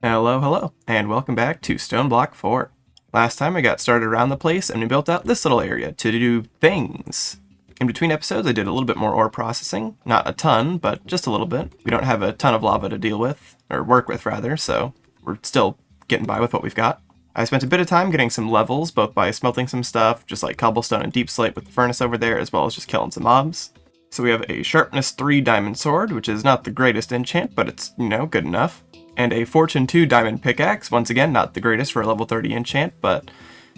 Hello, and welcome back to StoneBlock 4. Last time I got started around the place and we built out this little area to do things. In between episodes I did a little bit more ore processing. Not a ton, but just a little bit. We don't have a ton of lava to deal with, or work with rather, so we're still getting by with what we've got. I spent a bit of time getting some levels, both by smelting some stuff, just like cobblestone and deep slate with the furnace over there, as well as just killing some mobs. So we have a sharpness 3 diamond sword, which is not the greatest enchant, but it's, good enough. And a Fortune 2 diamond pickaxe, once again, not the greatest for a level 30 enchant, but,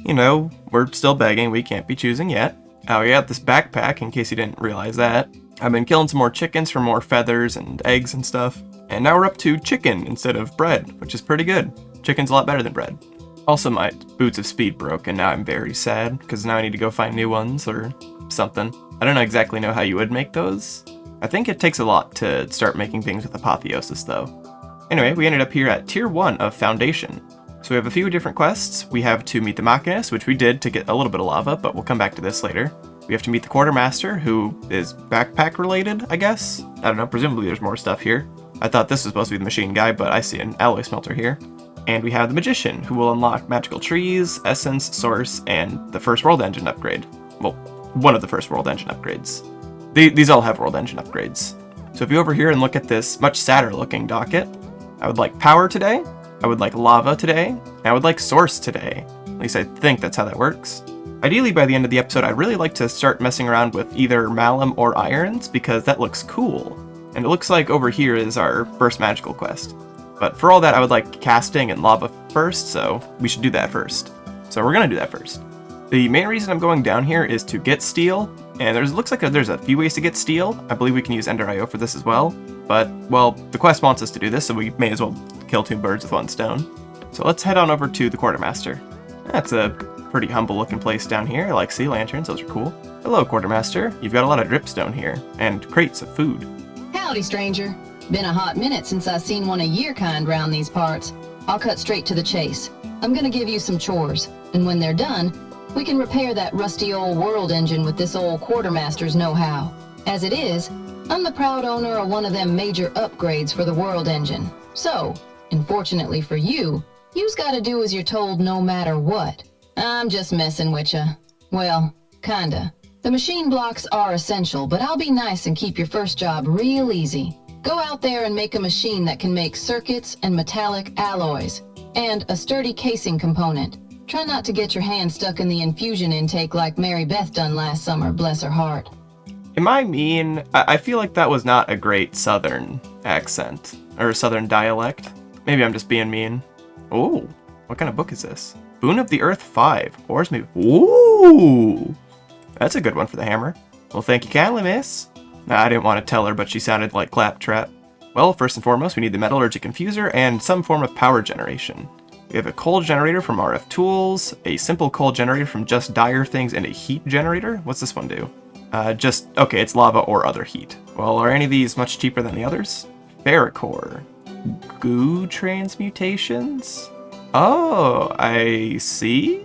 we're still begging, we can't be choosing yet. Oh, we got this backpack, in case you didn't realize that. I've been killing some more chickens for more feathers and eggs and stuff. And now we're up to chicken instead of bread, which is pretty good. Chicken's a lot better than bread. Also, my boots of speed broke, and now I'm very sad, because now I need to go find new ones, or something. I don't exactly know how you would make those. I think it takes a lot to start making things with Apotheosis, though. Anyway, we ended up here at Tier 1 of Foundation. So we have a few different quests. We have to meet the Machinist, which we did to get a little bit of lava, but we'll come back to this later. We have to meet the Quartermaster, who is backpack related, I guess? I don't know, presumably there's more stuff here. I thought this was supposed to be the machine guy, but I see an alloy smelter here. And we have the Magician, who will unlock magical trees, essence, source, and the first world engine upgrade. Well, one of the first world engine upgrades. These all have world engine upgrades. So if you over here and look at this much sadder looking docket, I would like power today, I would like lava today, and I would like source today. At least I think that's how that works. Ideally, by the end of the episode, I'd really like to start messing around with either malum or irons, because that looks cool. And it looks like over here is our first magical quest. But for all that, I would like casting and lava first, so we should do that first. So we're gonna do that first. The main reason I'm going down here is to get steel, and looks like there's a few ways to get steel. I believe we can use Ender IO for this as well. But, well, the quest wants us to do this, so we may as well kill 2 birds with 1 stone. So let's head on over to the Quartermaster. That's a pretty humble looking place down here. I like sea lanterns, those are cool. Hello, Quartermaster. You've got a lot of dripstone here, and crates of food. Howdy, stranger. Been a hot minute since I seen one of your kind round these parts. I'll cut straight to the chase. I'm gonna give you some chores, and when they're done, we can repair that rusty old world engine with this old Quartermaster's know-how. As it is, I'm the proud owner of one of them major upgrades for the world engine. So, unfortunately for you, you's gotta do as you're told no matter what. I'm just messing with ya. Well, kinda. The machine blocks are essential, but I'll be nice and keep your first job real easy. Go out there and make a machine that can make circuits and metallic alloys, and a sturdy casing component. Try not to get your hand stuck in the infusion intake like Mary Beth done last summer, bless her heart. Am I mean? I feel like that was not a great southern accent, or southern dialect. Maybe I'm just being mean. Oh, what kind of book is this? Boon of the Earth 5. Ors maybe. Ooh! That's a good one for the hammer. Well, thank you kindly, miss. Nah, I didn't want to tell her, but she sounded like Claptrap. Well, first and foremost, we need the metallurgic infuser and some form of power generation. We have a coal generator from RF Tools, a simple coal generator from Just Dire Things, and a heat generator. What's this one do? Okay, it's lava or other heat. Well, are any of these much cheaper than the others? Ferrocore. Goo transmutations? Oh, I see.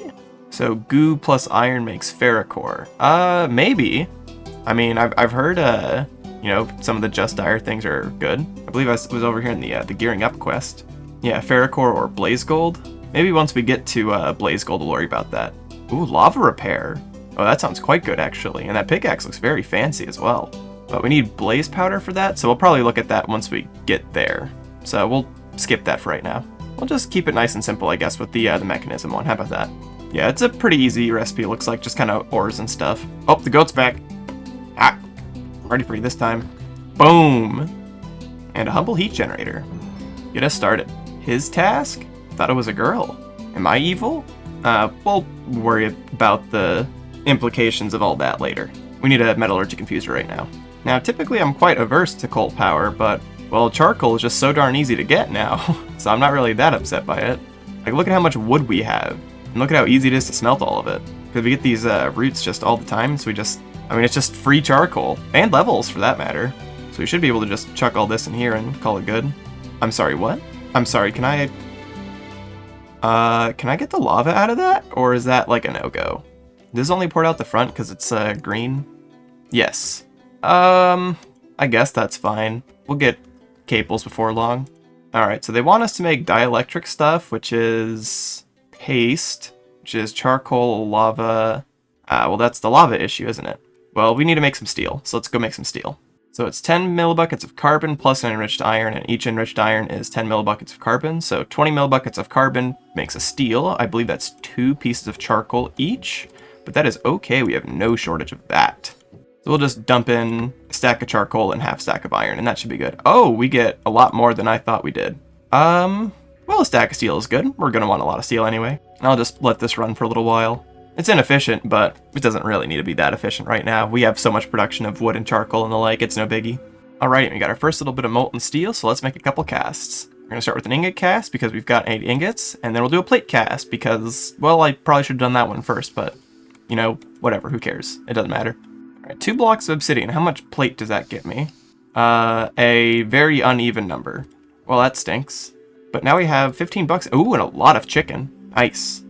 So goo plus iron makes ferrocore. Maybe. I mean, I've heard, some of the Just Dire Things are good. I believe I was over here in the Gearing Up quest. Yeah, ferrocore or blaze gold. Maybe once we get to blaze gold, we'll worry about that. Ooh, lava repair. Oh, that sounds quite good, actually. And that pickaxe looks very fancy as well. But we need blaze powder for that, so we'll probably look at that once we get there. So we'll skip that for right now. We'll just keep it nice and simple, I guess, with the mechanism one. How about that? Yeah, it's a pretty easy recipe, it looks like. Just kind of ores and stuff. Oh, the goat's back. Ah, ready for you this time. Boom! And a humble heat generator. Get us started. His task? Thought it was a girl. Am I evil? We'll worry about the implications of all that later. We need a metallurgic infuser right now. Now, typically I'm quite averse to coal power, but, well, charcoal is just so darn easy to get now, so I'm not really that upset by it. Like, look at how much wood we have, and look at how easy it is to smelt all of it. Because we get these roots just all the time, so it's just free charcoal, and levels for that matter. So we should be able to just chuck all this in here and call it good. I'm sorry, what? I'm sorry, can I get the lava out of that? Or is that like a no-go? This is only poured out the front because it's green? Yes. I guess that's fine. We'll get cables before long. Alright, so they want us to make dielectric stuff, which is paste, which is charcoal, lava. Well, that's the lava issue, isn't it? Well, we need to make some steel, so let's go make some steel. So it's 10 millibuckets of carbon plus an enriched iron, and each enriched iron is 10 millibuckets of carbon. So 20 millibuckets of carbon makes a steel. I believe that's 2 pieces of charcoal each, but that is okay. We have no shortage of that. So we'll just dump in a stack of charcoal and half stack of iron, and that should be good. Oh, we get a lot more than I thought we did. Well, a stack of steel is good. We're going to want a lot of steel anyway. I'll just let this run for a little while. It's inefficient, but it doesn't really need to be that efficient right now. We have so much production of wood and charcoal and the like, it's no biggie. Alright, we got our first little bit of molten steel, so let's make a couple casts. We're going to start with an ingot cast because we've got 8 ingots, and then we'll do a plate cast because, well, I probably should have done that one first, but, you know, whatever, who cares? It doesn't matter. Alright, 2 blocks of obsidian. How much plate does that get me? A very uneven number. Well, that stinks. But now we have 15 bucks. Ooh, and a lot of chicken. Nice.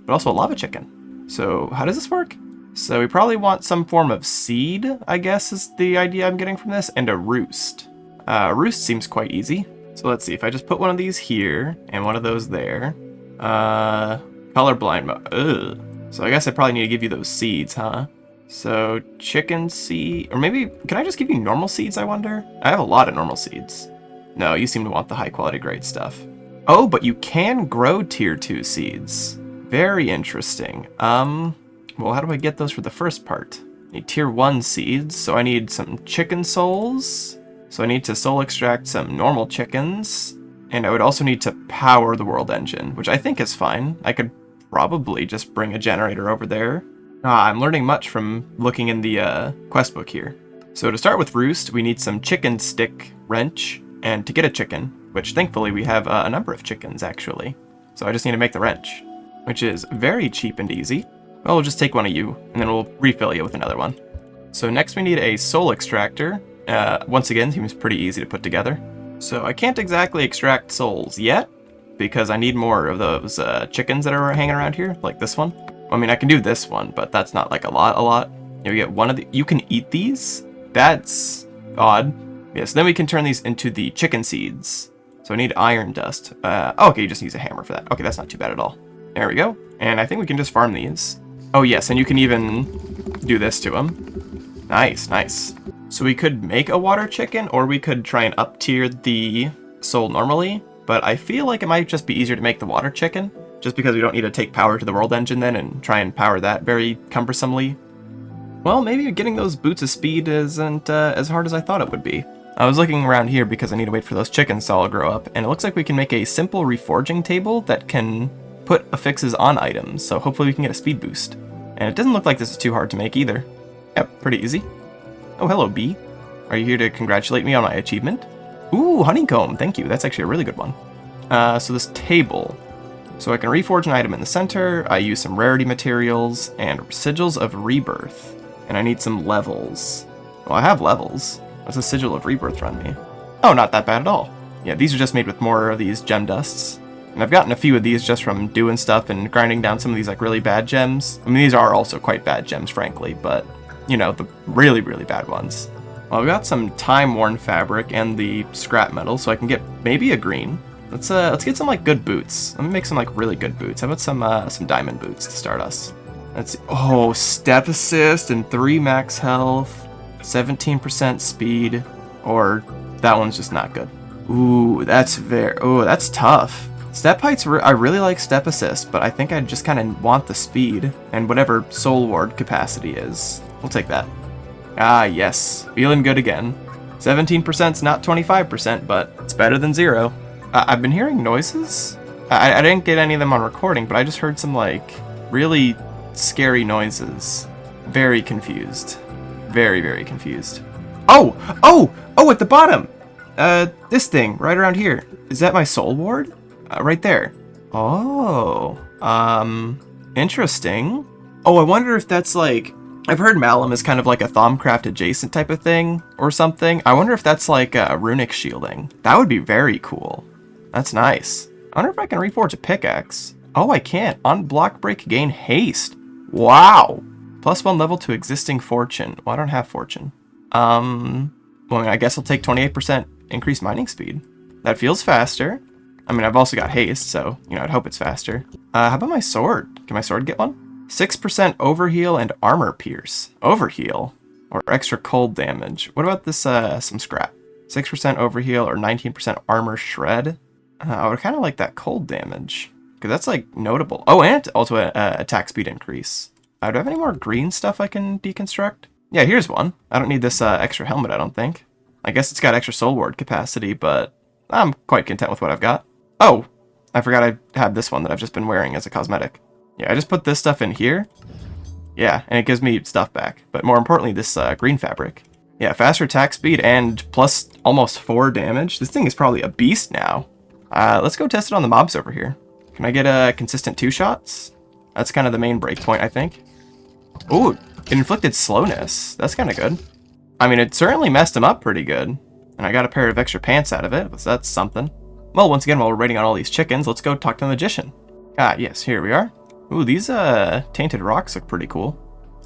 But also a lava chicken. So how does this work? So we probably want some form of seed, I guess is the idea I'm getting from this, and a roost. Roost seems quite easy. So let's see, if I just put one of these here, and one of those there. Colorblind mode. Ugh. So I guess I probably need to give you those seeds, huh? So chicken seed, or maybe, can I just give you normal seeds, I wonder? I have a lot of normal seeds. No, you seem to want the high quality grade stuff. Oh, but you can grow tier 2 seeds. Very interesting. Well, how do I get those for the first part? I need tier 1 seeds, so I need some chicken souls. So I need to soul extract some normal chickens. And I would also need to power the world engine, which I think is fine. I could probably just bring a generator over there. I'm learning much from looking in the quest book here. So to start with roost, we need some chicken stick wrench, and to get a chicken, which thankfully we have a number of chickens actually. So I just need to make the wrench, which is very cheap and easy. Well, we'll just take one of you, and then we'll refill you with another one. So next we need a soul extractor. Once again, seems pretty easy to put together. So I can't exactly extract souls yet, because I need more of those chickens that are hanging around here, like this one. I mean, I can do this one, but that's not like a lot. You get one of the, you can eat these? That's odd. Yes, then we can turn these into the chicken seeds. So I need iron dust. Oh, okay, you just use a hammer for that. Okay, that's not too bad at all. There we go. And I think we can just farm these. Oh yes, and you can even do this to them. Nice, nice. So we could make a water chicken, or we could try and up tier the soul normally, but I feel like it might just be easier to make the water chicken, just because we don't need to take power to the world engine then and try and power that very cumbersomely. Well, maybe getting those boots of speed isn't as hard as I thought it would be. I was looking around here because I need to wait for those chickens to all grow up, and it looks like we can make a simple reforging table that can put affixes on items, so hopefully we can get a speed boost. And it doesn't look like this is too hard to make either. Yep, pretty easy. Oh, hello, bee. Are you here to congratulate me on my achievement? Ooh, honeycomb, thank you. That's actually a really good one. So this table. So I can reforge an item in the center, I use some rarity materials, and sigils of rebirth. And I need some levels. Well, I have levels. What's a sigil of rebirth run me? Oh, not that bad at all. Yeah, these are just made with more of these gem dusts. And I've gotten a few of these just from doing stuff and grinding down some of these like really bad gems. I mean, these are also quite bad gems, frankly, but, you know, the really, really bad ones. Well, I've got some time-worn fabric and the scrap metal, so I can get maybe a green. Let's get some like good boots. Let me make some like really good boots. How about some diamond boots to start us? Let's see. Oh, step assist and 3 max health, 17% speed, or that one's just not good. Ooh, that's tough. Step heights, I really like step assist, but I think I just kind of want the speed and whatever soul ward capacity is. We'll take that. Ah, yes, feeling good again. 17%'s not 25%, but it's better than 0. I've been hearing noises. I didn't get any of them on recording, but I just heard some like really scary noises. Very confused. Very, very confused. Oh, at the bottom. This thing right around here. Is that my soul ward? Right there. Oh, interesting. Oh, I wonder if that's like, I've heard Malum is kind of like a Thaumcraft adjacent type of thing or something. I wonder if that's like runic shielding. That would be very cool. That's nice. I wonder if I can reforge a pickaxe. Oh, I can't. On block break, gain haste. Wow. +1 level to existing fortune. Well, I don't have fortune. Well, I guess I'll take 28% increased mining speed. That feels faster. I mean, I've also got haste, so, you know, I'd hope it's faster. How about my sword? Can my sword get one? 6% overheal and armor pierce. Overheal? Or extra cold damage. What about this, some scrap? 6% overheal or 19% armor shred? I would kind of like that cold damage. Because that's, like, notable. Oh, and also attack speed increase. Do I have any more green stuff I can deconstruct? Yeah, here's one. I don't need this extra helmet, I don't think. I guess it's got extra soul ward capacity, but I'm quite content with what I've got. Oh, I forgot I had this one that I've just been wearing as a cosmetic. Yeah, I just put this stuff in here. Yeah, and it gives me stuff back. But more importantly, this green fabric. Yeah, faster attack speed and plus almost 4 damage. This thing is probably a beast now. Let's go test it on the mobs over here. Can I get a consistent 2 shots? That's kind of the main break point, I think. Ooh, it inflicted slowness. That's kind of good. I mean, it certainly messed him up pretty good. And I got a pair of extra pants out of it, so that's something. Well, once again, while we're waiting on all these chickens, let's go talk to the magician. Ah, yes, here we are. Ooh, these tainted rocks look pretty cool.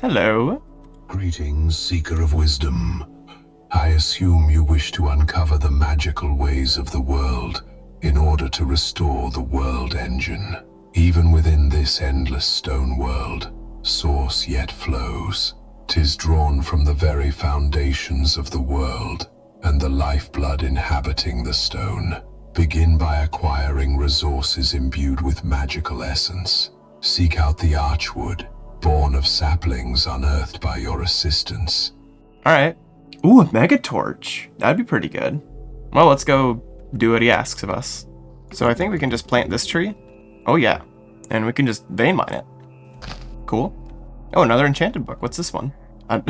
Hello. Greetings, seeker of wisdom. I assume you wish to uncover the magical ways of the world in order to restore the world engine. Even within this endless stone world, source yet flows. 'Tis drawn from the very foundations of the world and the lifeblood inhabiting the stone. Begin by acquiring resources imbued with magical essence. Seek out the archwood, born of saplings unearthed by your assistance. Alright. Ooh, a mega torch. That'd be pretty good. Well, let's go do what he asks of us. So I think we can just plant this tree. Oh yeah. And we can just vein mine it. Cool. Oh, another enchanted book. What's this one? I'm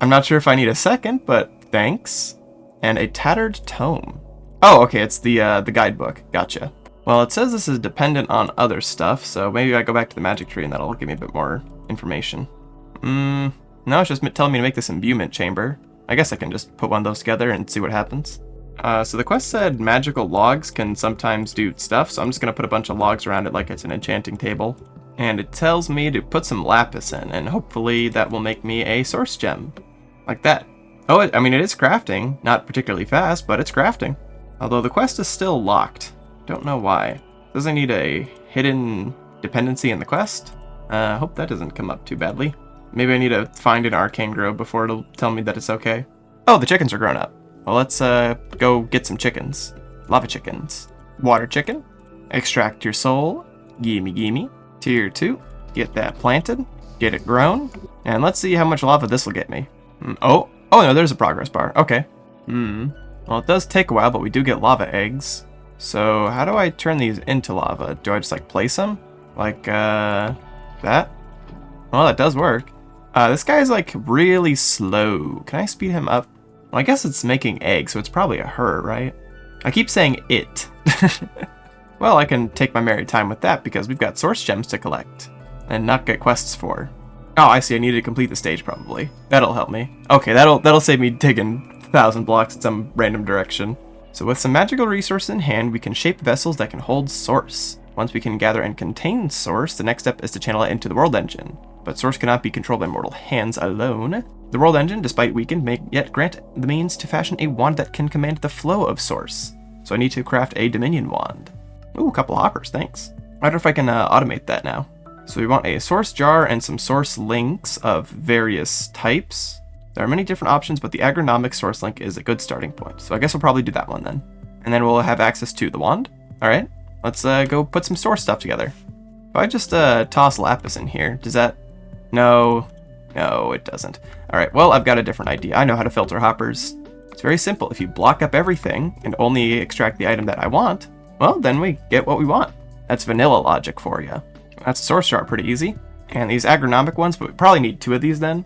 not sure if I need a second, but thanks. And a tattered tome. Oh, okay, it's the guidebook. Gotcha. Well, it says this is dependent on other stuff, so maybe I go back to the magic tree and that'll give me a bit more information. No, it's just telling me to make this imbuement chamber. I guess I can just put one of those together and see what happens. So the quest said magical logs can sometimes do stuff, so I'm just going to put a bunch of logs around it like it's an enchanting table. And it tells me to put some lapis in, and hopefully that will make me a source gem. Like that. Oh, I mean, it is crafting. Not particularly fast, but it's crafting. Although the quest is still locked. Don't know why. Does I need a hidden dependency in the quest? Hope that doesn't come up too badly. Maybe I need to find an arcane grove before it'll tell me that it's okay. Oh, the chickens are grown up. Well, let's go get some chickens. Lava chickens. Water chicken. Extract your soul. Gimme, gimme. Tier 2. Get that planted. Get it grown. And let's see how much lava this will get me. Oh no, there's a progress bar. Okay. Well, it does take a while, but we do get lava eggs. So how do I turn these into lava? Do I just like place them? Like that? Well, that does work. This guy's like really slow. Can I speed him up? Well, I guess it's making eggs, so it's probably a her, right? I keep saying it. Well, I can take my merry time with that because we've got source gems to collect and not get quests for. Oh, I see. I need to complete the stage probably. That'll help me. Okay, that'll save me digging 1,000 blocks in some random direction. So with some magical resources in hand, we can shape vessels that can hold source. Once we can gather and contain source, the next step is to channel it into the world engine. But source cannot be controlled by mortal hands alone. The world engine, despite weakened, may yet grant the means to fashion a wand that can command the flow of source. So I need to craft a dominion wand. Ooh, a couple hoppers, thanks. I wonder if I can automate that now. So we want a source jar and some source links of various types. There are many different options, but the agronomic source link is a good starting point. So I guess we'll probably do that one then. And then we'll have access to the wand. All right, let's go put some source stuff together. If I just toss lapis in here, does that... No, it doesn't. All right, well, I've got a different idea. I know how to filter hoppers. It's very simple. If you block up everything and only extract the item that I want, well, then we get what we want. That's vanilla logic for you. That's a source jar, pretty easy. And these agronomic ones, but we probably need 2 of these then.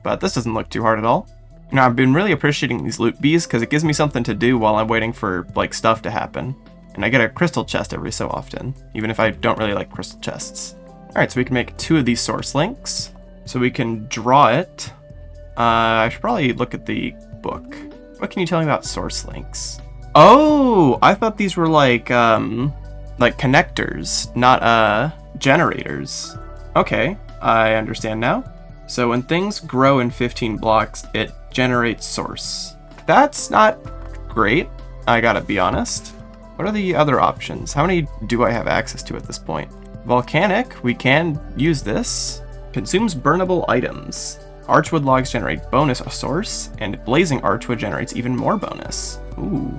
But this doesn't look too hard at all. You know, I've been really appreciating these loot bees because it gives me something to do while I'm waiting for, like, stuff to happen. And I get a crystal chest every so often, even if I don't really like crystal chests. Alright, so we can make 2 of these source links. So we can draw it. I should probably look at the book. What can you tell me about source links? Oh, I thought these were like connectors, not generators. Okay, I understand now. So when things grow in 15 blocks, it generates source. That's not great. I gotta be honest. What are the other options? How many do I have access to at this point? Volcanic, we can use this. Consumes burnable items. Archwood logs generate bonus source, and blazing archwood generates even more bonus. Ooh.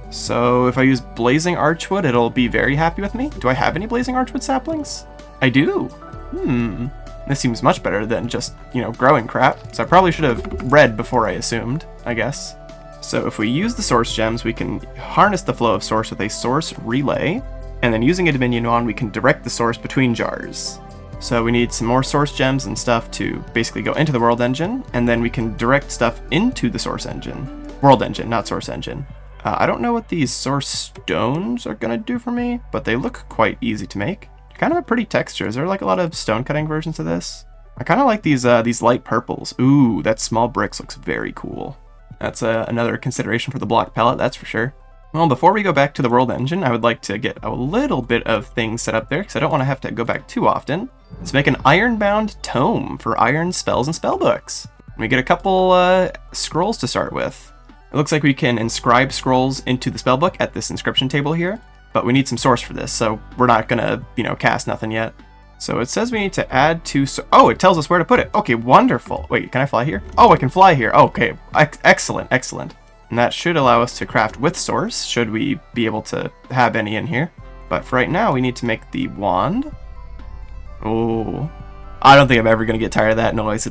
So if I use blazing archwood, it'll be very happy with me. Do I have any blazing archwood saplings? I do. This seems much better than just, growing crap. So I probably should have read before I assumed, I guess. So if we use the source gems, we can harness the flow of source with a source relay, and then using a Dominion wand, we can direct the source between jars. So we need some more source gems and stuff to basically go into the world engine, and then we can direct stuff into the source engine. World engine, not source engine. I don't know what these source stones are gonna do for me, but they look quite easy to make. Kind of a pretty texture. Is there like a lot of stone cutting versions of this? I kind of like these light purples. Ooh, that small bricks looks very cool. That's another consideration for the block palette, that's for sure. Well, before we go back to the world engine, I would like to get a little bit of things set up there, because I don't want to have to go back too often. Let's make an ironbound tome for iron spells and spellbooks. We get a couple scrolls to start with. It looks like we can inscribe scrolls into the spellbook at this inscription table here, but we need some source for this, so we're not gonna, cast nothing yet. So it says we need to add to, oh, it tells us where to put it. Okay, wonderful. Wait, can I fly here? Oh, I can fly here. Okay, excellent, excellent. And that should allow us to craft with source, should we be able to have any in here. But for right now, we need to make the wand. Oh, I don't think I'm ever gonna get tired of that noise.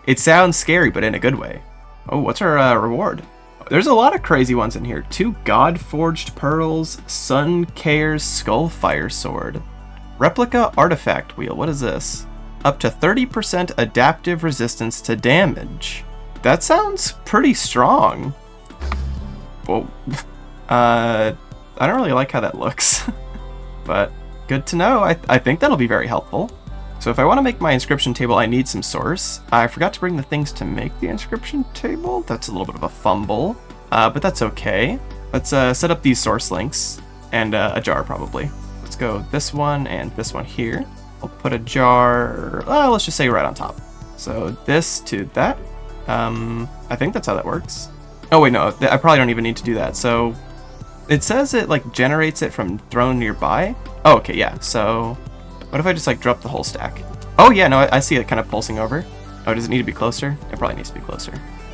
It sounds scary, but in a good way. Oh, what's our reward? There's a lot of crazy ones in here. 2 God-forged pearls, Sun Care's Skullfire Sword. Replica Artifact Wheel, what is this? Up to 30% adaptive resistance to damage. That sounds pretty strong. Whoa. I don't really like how that looks. But good to know. I think that'll be very helpful. So if I want to make my inscription table, I need some source. I forgot to bring the things to make the inscription table. That's a little bit of a fumble, but that's okay. Let's set up these source links and a jar probably. Let's go this one and this one here. I'll put a jar, let's just say right on top. So this to that. I think that's how that works. Oh wait, no, I probably don't even need to do that. So it says it like generates it from throne nearby. Oh, okay, yeah, so what if I just like drop the whole stack? Oh yeah, no, I see it kind of pulsing over. Oh, does it need to be closer? It probably needs to be closer.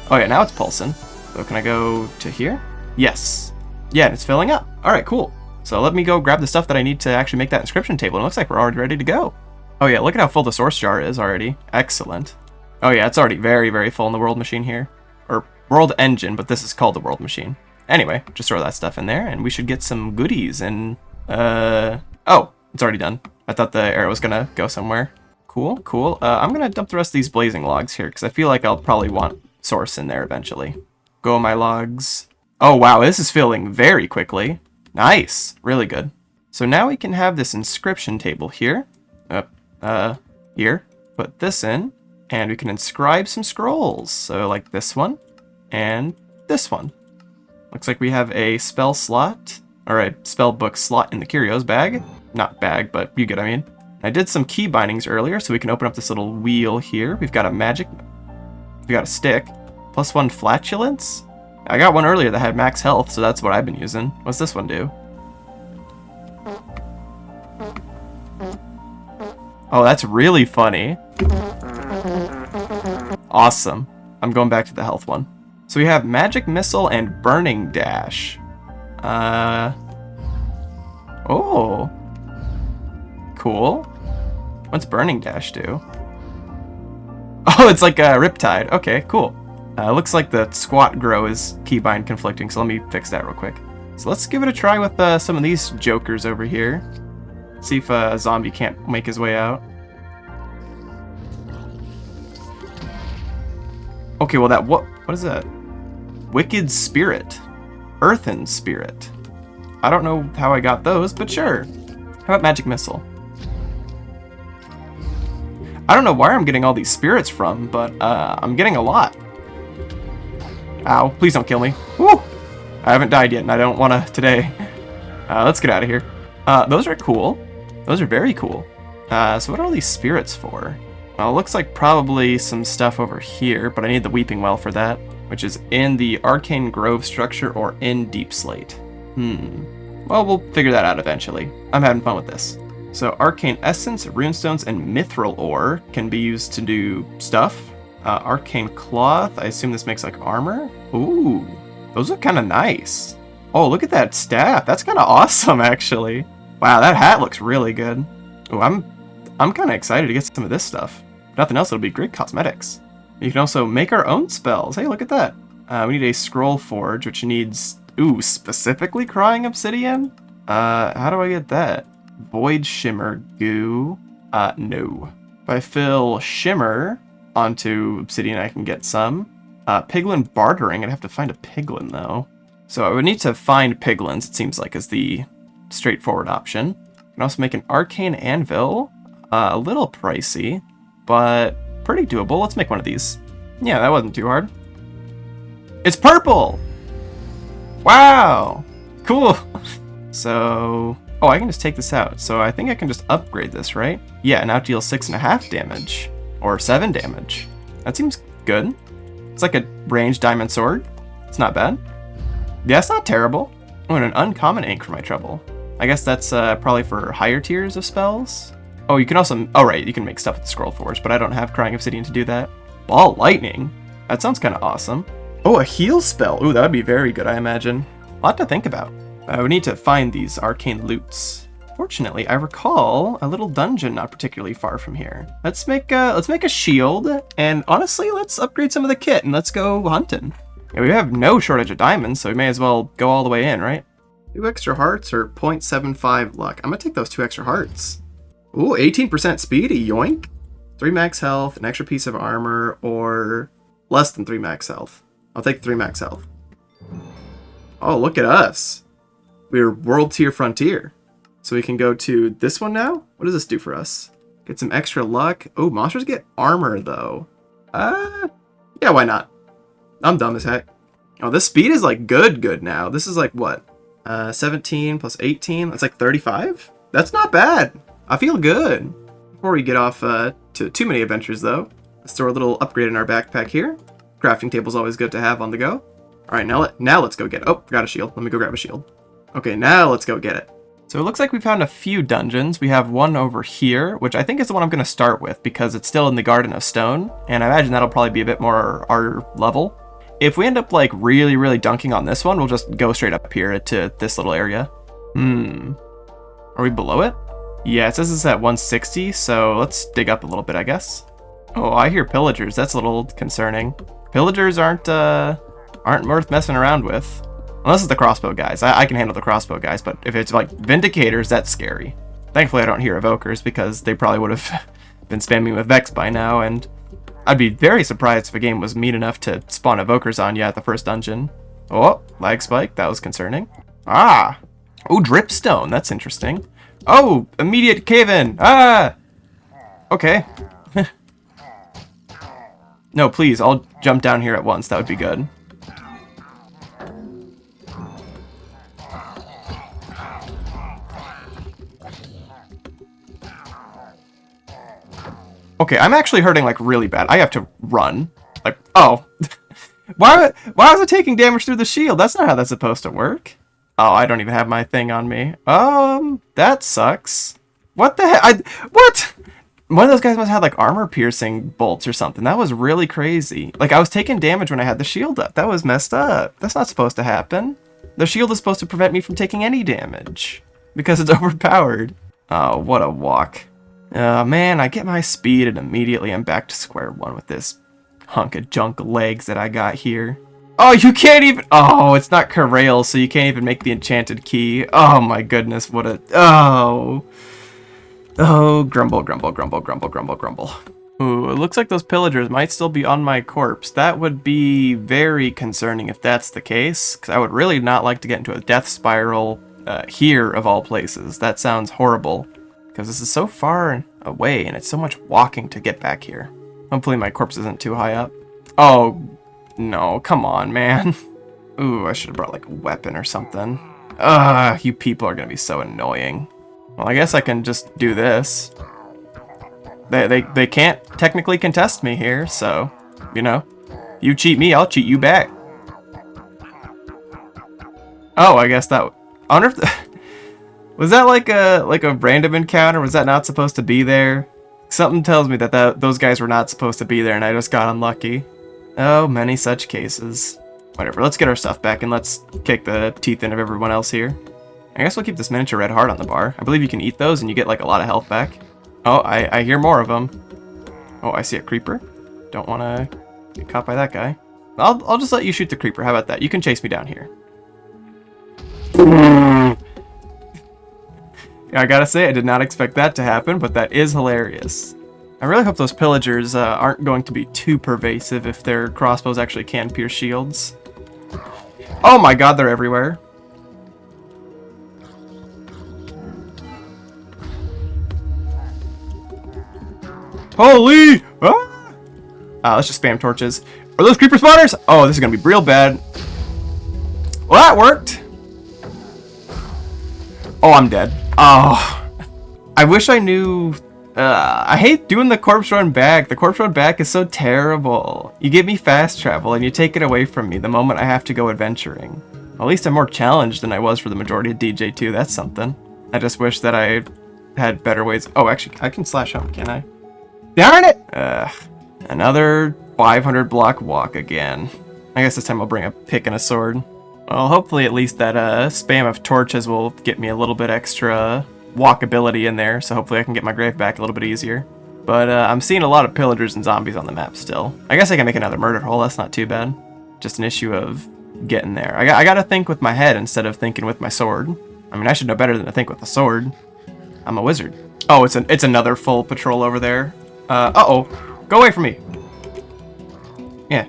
Oh yeah, now it's pulsing. So can I go to here? Yes. Yeah, and it's filling up. All right, cool. So let me go grab the stuff that I need to actually make that inscription table. It looks like we're already ready to go. Oh yeah, look at how full the source jar is already. Excellent. Oh yeah, it's already very, very full in the world machine here. Or world engine, but this is called the world machine. Anyway, just throw that stuff in there and we should get some goodies and, oh, it's already done. I thought the arrow was gonna go somewhere. Cool, cool. I'm gonna dump the rest of these blazing logs here because I feel like I'll probably want source in there eventually. Go my logs. Oh wow, this is filling very quickly. Nice, really good. So now we can have this inscription table here. Here. Put this in, and we can inscribe some scrolls. So like this one, and this one. Looks like we have a spell slot, or a spell book slot in the curios bag. Not bag, but you get what I mean. I did some key bindings earlier, so we can open up this little wheel here. We've got a stick, +1 flatulence. I got one earlier that had max health, so that's what I've been using. What's this one do? Oh, that's really funny. Awesome. I'm going back to the health one. So we have magic missile and burning dash. Oh. Cool. What's burning dash do? Oh, it's like a riptide. Okay, cool. Looks like the squat grow is keybind conflicting, so let me fix that real quick. So let's give it a try with some of these jokers over here. See if a zombie can't make his way out. Okay, well what is that? Wicked Spirit. Earthen Spirit. I don't know how I got those, but sure. How about Magic Missile? I don't know where I'm getting all these spirits from, but I'm getting a lot. Ow, please don't kill me. Woo! I haven't died yet, and I don't want to today. Let's get out of here. Those are cool. Those are very cool. So what are all these spirits for? Well, it looks like probably some stuff over here, but I need the Weeping Well for that. which is in the Arcane Grove structure or in Deep Slate. Well, we'll figure that out eventually. I'm having fun with this. So Arcane Essence, Runestones, and Mithril Ore can be used to do stuff. Arcane Cloth, I assume this makes like armor. Ooh, those look kind of nice. Oh, look at that staff. That's kind of awesome, actually. Wow, that hat looks really good. Oh, I'm kind of excited to get some of this stuff. If nothing else, it'll be great cosmetics. You can also make our own spells. Hey, look at that. We need a Scroll Forge, which needs, specifically Crying Obsidian? How do I get that? Void Shimmer Goo. No. If I fill Shimmer onto Obsidian, I can get some. Piglin Bartering, I'd have to find a Piglin, though. So I would need to find Piglins, it seems like, is the straightforward option. You can also make an Arcane Anvil. A little pricey, but pretty doable. Let's make one of these. Yeah, that wasn't too hard. It's purple! Wow! Cool! So... Oh, I can just take this out. So I think I can just upgrade this, right? Yeah, now it deals 6.5 damage. Or 7 damage. That seems good. It's like a ranged diamond sword. It's not bad. Yeah, it's not terrible. Oh, and an uncommon ink for my trouble. I guess that's probably for higher tiers of spells. Oh, you can also... Oh, right, you can make stuff with the Scroll Forge, but I don't have Crying Obsidian to do that. Ball Lightning? That sounds kind of awesome. Oh, a heal spell. Ooh, that would be very good, I imagine. A lot to think about. I would need to find these arcane loots. Fortunately, I recall a little dungeon not particularly far from here. Let's make a shield, and honestly, let's upgrade some of the kit, and let's go hunting. Yeah, we have no shortage of diamonds, so we may as well go all the way in, right? 2 extra hearts or 0.75 luck. I'm gonna take those 2 extra hearts. Ooh, 18% speed, yoink. 3 max health, an extra piece of armor, or less than 3 max health. I'll take 3 max health. Oh, look at us. We're World Tier Frontier. So we can go to this one now? What does this do for us? Get some extra luck. Oh, monsters get armor, though. Yeah, why not? I'm dumb as heck. Oh, this speed is, like, good now. This is, like, what? 17 plus 18? That's, like, 35? That's not bad. I feel good. Before we get off to too many adventures, though, let's throw a little upgrade in our backpack here. Crafting table's always good to have on the go. All right, now let's go get it. Oh, forgot a shield. Let me go grab a shield. Okay, now let's go get it. So it looks like we found a few dungeons. We have one over here, which I think is the one I'm going to start with because it's still in the Garden of Stone, and I imagine that'll probably be a bit more our level. If we end up like really dunking on this one, we'll just go straight up here to this little area. Are we below it? Yeah, it says it's at 160, so let's dig up a little bit, I guess. Oh, I hear pillagers. That's a little concerning. Pillagers aren't worth messing around with. Unless it's the crossbow guys. I can handle the crossbow guys, but if it's like Vindicators, that's scary. Thankfully, I don't hear Evokers because they probably would have been spamming with Vex by now, and I'd be very surprised if a game was mean enough to spawn Evokers on you at the first dungeon. Oh, lag spike. That was concerning. Ah! Oh, dripstone. That's interesting. Oh, immediate cave-in. Ah! Okay. No, please, I'll jump down here at once. That would be good. Okay, I'm actually hurting, like, really bad. I have to run. Like, oh. Why was it taking damage through the shield? That's not how that's supposed to work. Oh, I don't even have my thing on me. That sucks. What the heck? What? One of those guys must have, like, armor-piercing bolts or something. That was really crazy. Like, I was taking damage when I had the shield up. That was messed up. That's not supposed to happen. The shield is supposed to prevent me from taking any damage. Because it's overpowered. Oh, what a walk. Man, I get my speed and immediately I'm back to square one with this hunk of junk legs that I got here. Oh, you can't even... Oh, it's not Corrail, so you can't even make the enchanted key. Oh my goodness, what a... Oh, grumble. Ooh, it looks like those pillagers might still be on my corpse. That would be very concerning if that's the case, because I would really not like to get into a death spiral here of all places. That sounds horrible. Because this is so far away, and it's so much walking to get back here. Hopefully my corpse isn't too high up. Oh, no, come on, man. Ooh, I should have brought, like, a weapon or something. Ugh, you people are gonna be so annoying. Well, I guess I can just do this. They can't technically contest me here, so, you know. You cheat me, I'll cheat you back. Oh, I guess that... I wonder if... was that like a random encounter? Was that not supposed to be there? Something tells me that those guys were not supposed to be there and I just got unlucky. Oh, many such cases. Whatever, let's get our stuff back and let's kick the teeth in of everyone else here. I guess we'll keep this miniature red heart on the bar. I believe you can eat those and you get like a lot of health back. Oh, I hear more of them. Oh, I see a creeper. Don't want to get caught by that guy. I'll just let you shoot the creeper. How about that? You can chase me down here. I gotta say, I did not expect that to happen, but that is hilarious. I really hope those pillagers aren't going to be too pervasive if their crossbows actually can pierce shields. Oh my god, they're everywhere. Holy! Ah! Let's just spam torches. Are those creeper spawners? Oh, this is gonna be real bad. Well, that worked. Oh, I'm dead. Oh, I wish I knew. I hate doing the corpse run back. The corpse run back is so terrible. You give me fast travel and you take it away from me the moment I have to go adventuring. At least I'm more challenged than I was for the majority of DJ2. That's something. I just wish that I had better ways. Oh, actually, I can slash home, can I? Darn it! Another 500 block walk again. I guess this time I'll bring a pick and a sword. Well, hopefully at least that spam of torches will get me a little bit extra walkability in there, so hopefully I can get my grave back a little bit easier. But I'm seeing a lot of pillagers and zombies on the map still. I guess I can make another murder hole, that's not too bad. Just an issue of getting there. I gotta think with my head instead of thinking with my sword. I mean, I should know better than to think with a sword. I'm a wizard. Oh, it's another full patrol over there. Uh-oh. Go away from me. Yeah.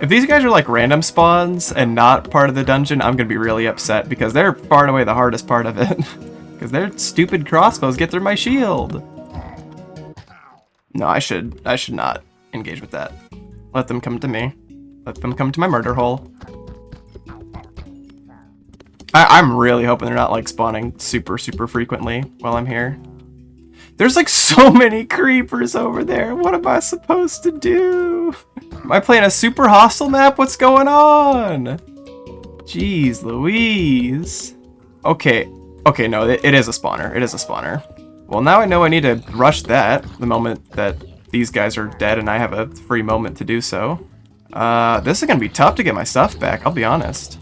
If these guys are like random spawns and not part of the dungeon, I'm gonna be really upset because they're far and away the hardest part of it. Because their stupid crossbows get through my shield. No, I should not engage with that. Let them come to me. Let them come to my murder hole. I'm really hoping they're not like spawning super frequently while I'm here. There's like so many creepers over there. What am I supposed to do? Am I playing a super hostile map? What's going on? Jeez Louise. Okay, no, it is a spawner. It is a spawner. Well, now I know I need to rush that the moment that these guys are dead and I have a free moment to do so. This is gonna be tough to get my stuff back, I'll be honest.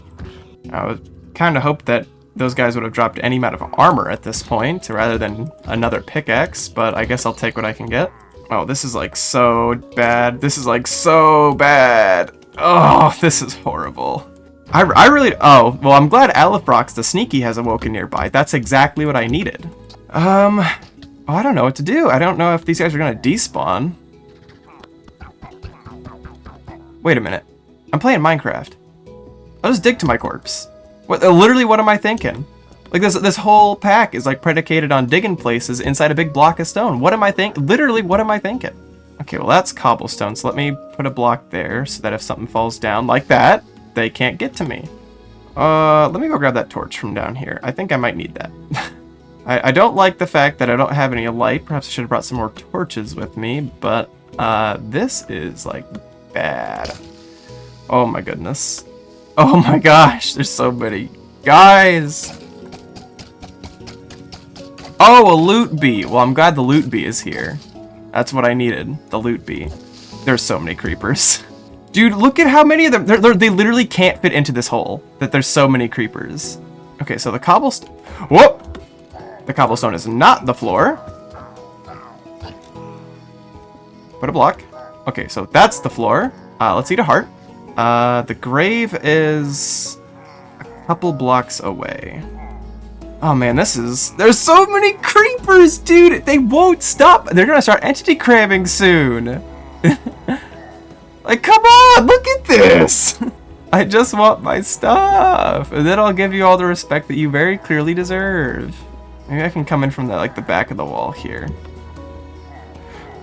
I would kind of hope that those guys would have dropped any amount of armor at this point, rather than another pickaxe, but I guess I'll take what I can get. Oh, this is like so bad. This is like so bad. Oh, this is horrible. I really, oh, well, I'm glad Alifrox the Sneaky has awoken nearby. That's exactly what I needed. Oh, I don't know what to do. I don't know if these guys are gonna despawn. Wait a minute. I'm playing Minecraft. I'll just dig to my corpse. Literally, what am I thinking? Like, this whole pack is, like, predicated on digging places inside a big block of stone. What am I thinking? Literally, what am I thinking? Okay, well, that's cobblestone, so let me put a block there so that if something falls down like that, they can't get to me. Let me go grab that torch from down here. I think I might need that. I don't like the fact that I don't have any light. Perhaps I should have brought some more torches with me, but this is, like, bad. Oh, my goodness. Oh my gosh, there's so many guys. Oh, a loot bee. Well, I'm glad the loot bee is here. That's what I needed, the loot bee. There's so many creepers. Dude, look at how many of them. They literally can't fit into this hole. That there's so many creepers. Okay, so the cobblestone. Whoop! The cobblestone is not the floor. Put a block. Okay, so that's the floor. Let's eat a heart. The grave is a couple blocks away. Oh man, there's so many creepers, dude! They won't stop! They're gonna start entity cramming soon! Like, come on, look at this! I just want my stuff! And then I'll give you all the respect that you very clearly deserve. Maybe I can come in from the back of the wall here.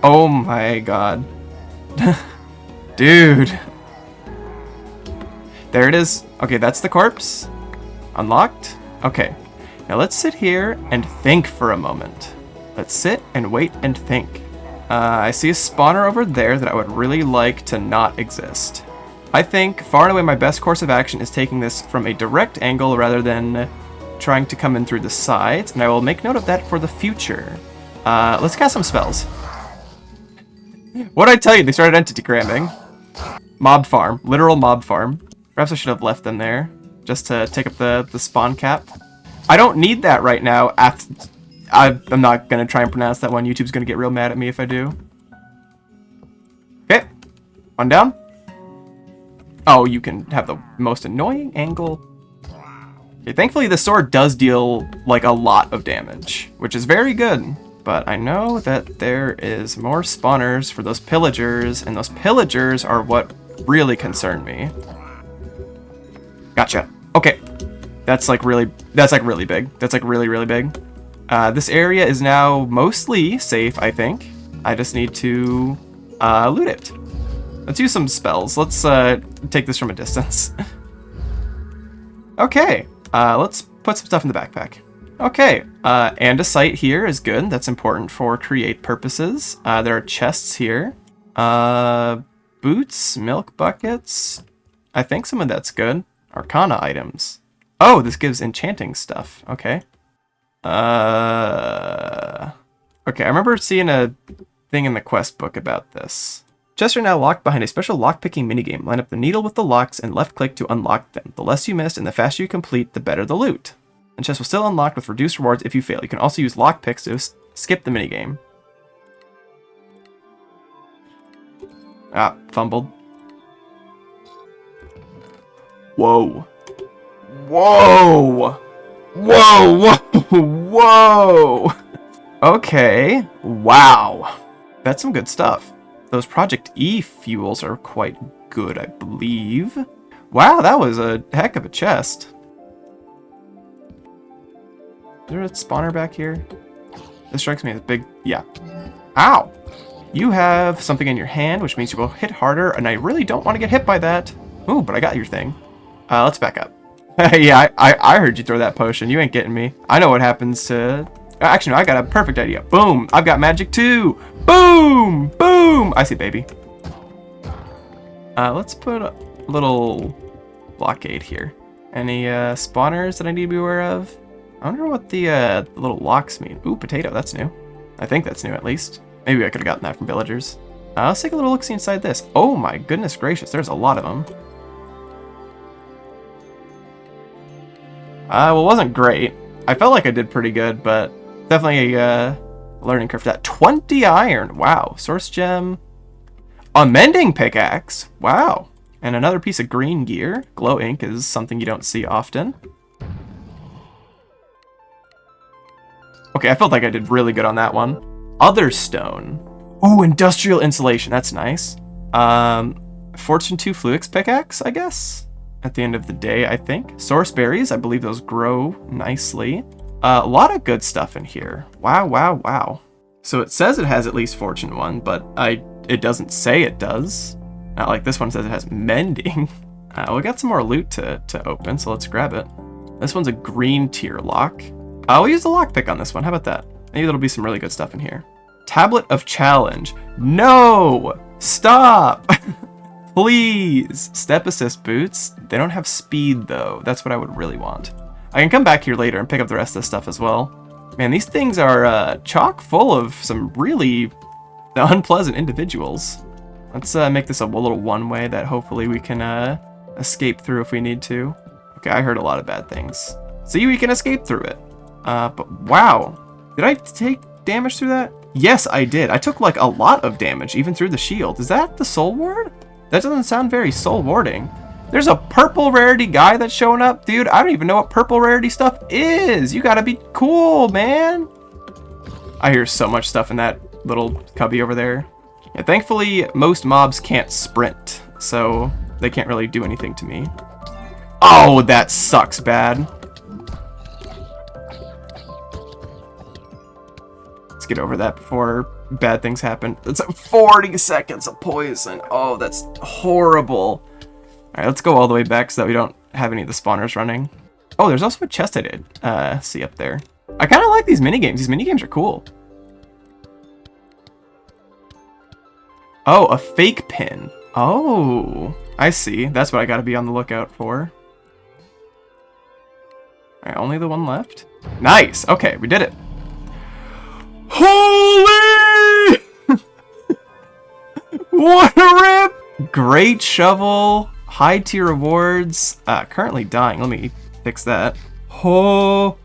Oh my god. Dude. There it is. Okay, that's the corpse. Unlocked. Okay. Now let's sit here and think for a moment. Let's sit and wait and think. I see a spawner over there that I would really like to not exist. I think far and away my best course of action is taking this from a direct angle rather than trying to come in through the sides, and I will make note of that for the future. Let's cast some spells. What'd I tell you? They started entity grabbing. Mob farm. Literal mob farm. Perhaps I should have left them there, just to take up the spawn cap. I don't need that right now. I'm not going to try and pronounce that one. YouTube's going to get real mad at me if I do. Okay. One down. Oh, you can have the most annoying angle. Okay, thankfully the sword does deal, like, a lot of damage, which is very good. But I know that there is more spawners for those pillagers, and those pillagers are what really concern me. Gotcha. Okay. That's like really big. That's like really, really big. This area is now mostly safe, I think. I just need to loot it. Let's use some spells. Let's take this from a distance. Okay. Let's put some stuff in the backpack. Okay. Andesite here is good. That's important for create purposes. There are chests here. Boots, milk buckets. I think some of that's good. Arcana items. Oh, this gives enchanting stuff. Okay. Okay, I remember seeing a thing in the quest book about this. Chests are now locked behind a special lock-picking minigame. Line up the needle with the locks and left-click to unlock them. The less you miss and the faster you complete, the better the loot. And chests will still unlock with reduced rewards if you fail. You can also use lockpicks to skip the minigame. Ah, fumbled. Whoa. Whoa! Whoa! Whoa! Whoa! Okay. Wow. That's some good stuff. Those Project E fuels are quite good, I believe. Wow, that was a heck of a chest. Is there a spawner back here? This strikes me as big. Yeah. Ow! You have something in your hand, which means you will hit harder, and I really don't want to get hit by that. Ooh, but I got your thing. Let's back up. Yeah, I heard you throw that potion. You ain't getting me. I know what happens to... Actually, no, I got a perfect idea. Boom! I've got magic too! Boom! Boom! I see, baby. Let's put a little blockade here. Any spawners that I need to be aware of? I wonder what the little locks mean. Ooh, potato. That's new. I think that's new, at least. Maybe I could have gotten that from villagers. Let's take a little look-see inside this. Oh my goodness gracious, there's a lot of them. Well, it wasn't great. I felt like I did pretty good, but definitely a learning curve for that. 20 iron. Wow. Source gem. A mending pickaxe. Wow. And another piece of green gear. Glow ink is something you don't see often. Okay, I felt like I did really good on that one. Other stone. Ooh, industrial insulation. That's nice. Fortune 2 Fluix pickaxe, I guess? At the end of the day, I think. Source berries, I believe those grow nicely. A lot of good stuff in here. Wow, wow, wow. So it says it has at least Fortune 1, but it doesn't say it does. Not like this one says it has mending. We got some more loot to open, so let's grab it. This one's a green tier lock. We'll use the lockpick on this one. How about that? Maybe there'll be some really good stuff in here. Tablet of Challenge. No! Stop! Please! Step assist boots. They don't have speed, though. That's what I would really want. I can come back here later and pick up the rest of this stuff as well. Man, these things are chock full of some really unpleasant individuals. Let's make this a little one-way that hopefully we can escape through if we need to. Okay, I heard a lot of bad things. See, we can escape through it. But wow. Did I take damage through that? Yes, I did. I took like a lot of damage, even through the shield. Is that the soul ward? That doesn't sound very soul warding. There's a purple rarity guy that's showing up. Dude, I don't even know what purple rarity stuff is. You gotta be cool, man. I hear so much stuff in that little cubby over there. Yeah, thankfully, most mobs can't sprint, so they can't really do anything to me. Oh, that sucks bad. Let's get over that before bad things happen. That's 40 seconds of poison. Oh, that's horrible. Alright, let's go all the way back so that we don't have any of the spawners running. Oh, there's also a chest I did see up there. I kind of like these minigames. These minigames are cool. Oh, a fake pin. Oh, I see. That's what I gotta be on the lookout for. Alright, only the one left. Nice! Okay, we did it. Holy! What a rip! Great shovel. High tier rewards. Currently dying. Let me fix that. Oh.